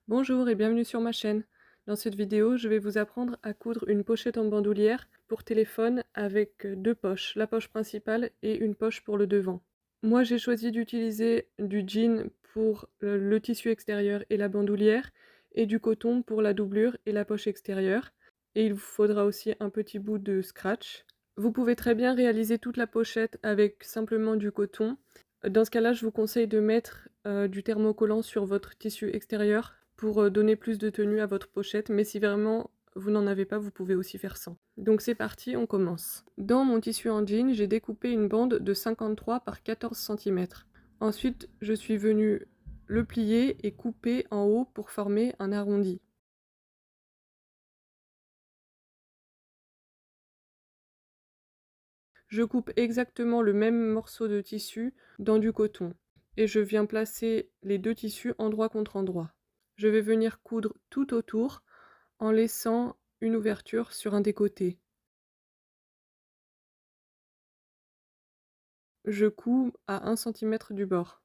Bonjour et bienvenue sur ma chaîne. Dans cette vidéo, je vais vous apprendre à coudre une pochette en bandoulière pour téléphone avec deux poches, la poche principale et une poche pour le devant. Moi, j'ai choisi d'utiliser du jean pour le tissu extérieur et la bandoulière et du coton pour la doublure et la poche extérieure. Et il vous faudra aussi un petit bout de scratch. Vous pouvez très bien réaliser toute la pochette avec simplement du coton. Dans ce cas-là, je vous conseille de mettre du thermocollant sur votre tissu extérieur pour donner plus de tenue à votre pochette, mais si vraiment vous n'en avez pas, vous pouvez aussi faire sans. Donc c'est parti, on commence. Dans mon tissu en jean, j'ai découpé une bande de 53 par 14 cm. Ensuite, je suis venue le plier et couper en haut pour former un arrondi. Je coupe exactement le même morceau de tissu dans du coton et je viens placer les deux tissus endroit contre endroit. Je vais venir coudre tout autour en laissant une ouverture sur un des côtés. Je couds à 1 cm du bord.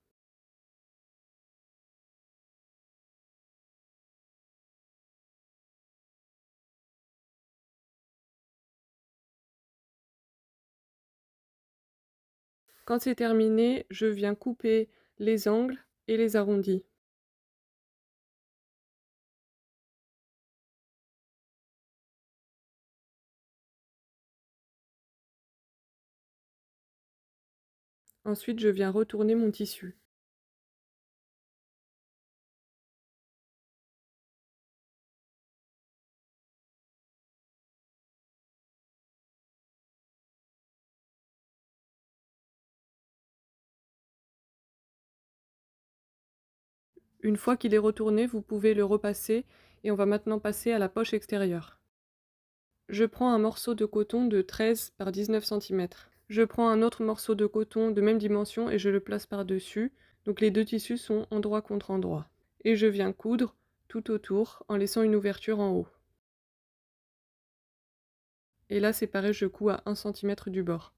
Quand c'est terminé, je viens couper les angles et les arrondis. Ensuite, je viens retourner mon tissu. Une fois qu'il est retourné, vous pouvez le repasser et on va maintenant passer à la poche extérieure. Je prends un morceau de coton de 13 par 19 cm. Je prends un autre morceau de coton de même dimension et je le place par-dessus. Donc les deux tissus sont endroit contre endroit. Et je viens coudre tout autour en laissant une ouverture en haut. Et là c'est pareil, je couds à 1 cm du bord.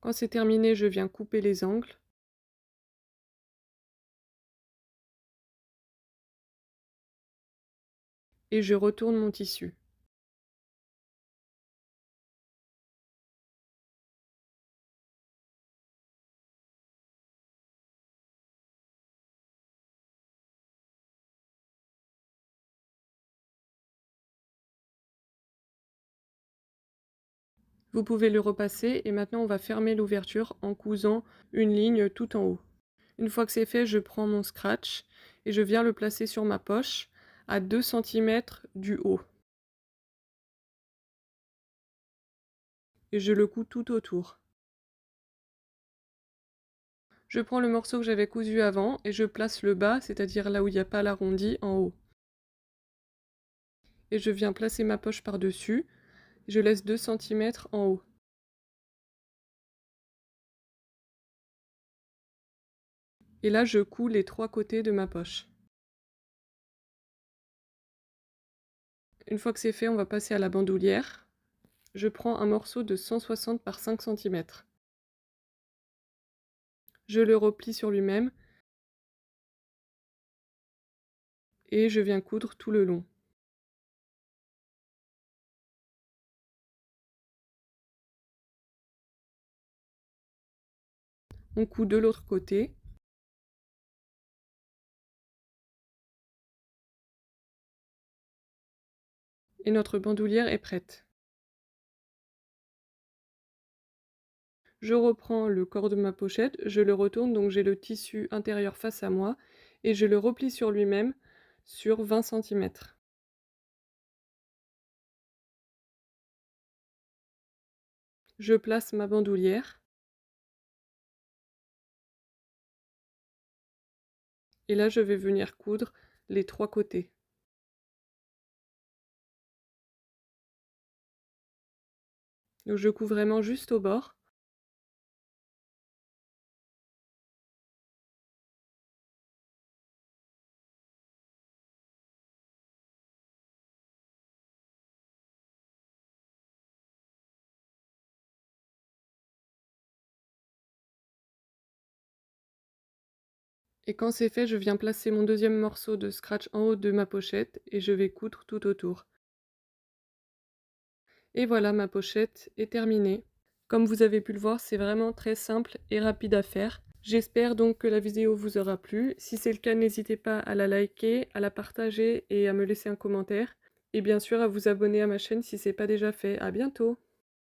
Quand c'est terminé, je viens couper les angles. Et je retourne mon tissu. Vous pouvez le repasser et maintenant on va fermer l'ouverture en cousant une ligne tout en haut. Une fois que c'est fait, je prends mon scratch et je viens le placer sur ma poche à 2 cm du haut. Et je le couds tout autour. Je prends le morceau que j'avais cousu avant et je place le bas, c'est-à-dire là où il n'y a pas l'arrondi, en haut. Et je viens placer ma poche par-dessus. Je laisse 2 cm en haut. Et là, je couds les trois côtés de ma poche. Une fois que c'est fait, on va passer à la bandoulière. Je prends un morceau de 160 par 5 cm. Je le replie sur lui-même et je viens coudre tout le long. On coud de l'autre côté. Et notre bandoulière est prête. Je reprends le corps de ma pochette, je le retourne, donc j'ai le tissu intérieur face à moi, et je le replie sur lui-même sur 20 cm. Je place ma bandoulière, et là je vais venir coudre les trois côtés. Donc je couds vraiment juste au bord. Et quand c'est fait, je viens placer mon deuxième morceau de scratch en haut de ma pochette et je vais coudre tout autour. Et voilà, ma pochette est terminée. Comme vous avez pu le voir, c'est vraiment très simple et rapide à faire. J'espère donc que la vidéo vous aura plu. Si c'est le cas, n'hésitez pas à la liker, à la partager et à me laisser un commentaire. Et bien sûr à vous abonner à ma chaîne si ce n'est pas déjà fait. À bientôt!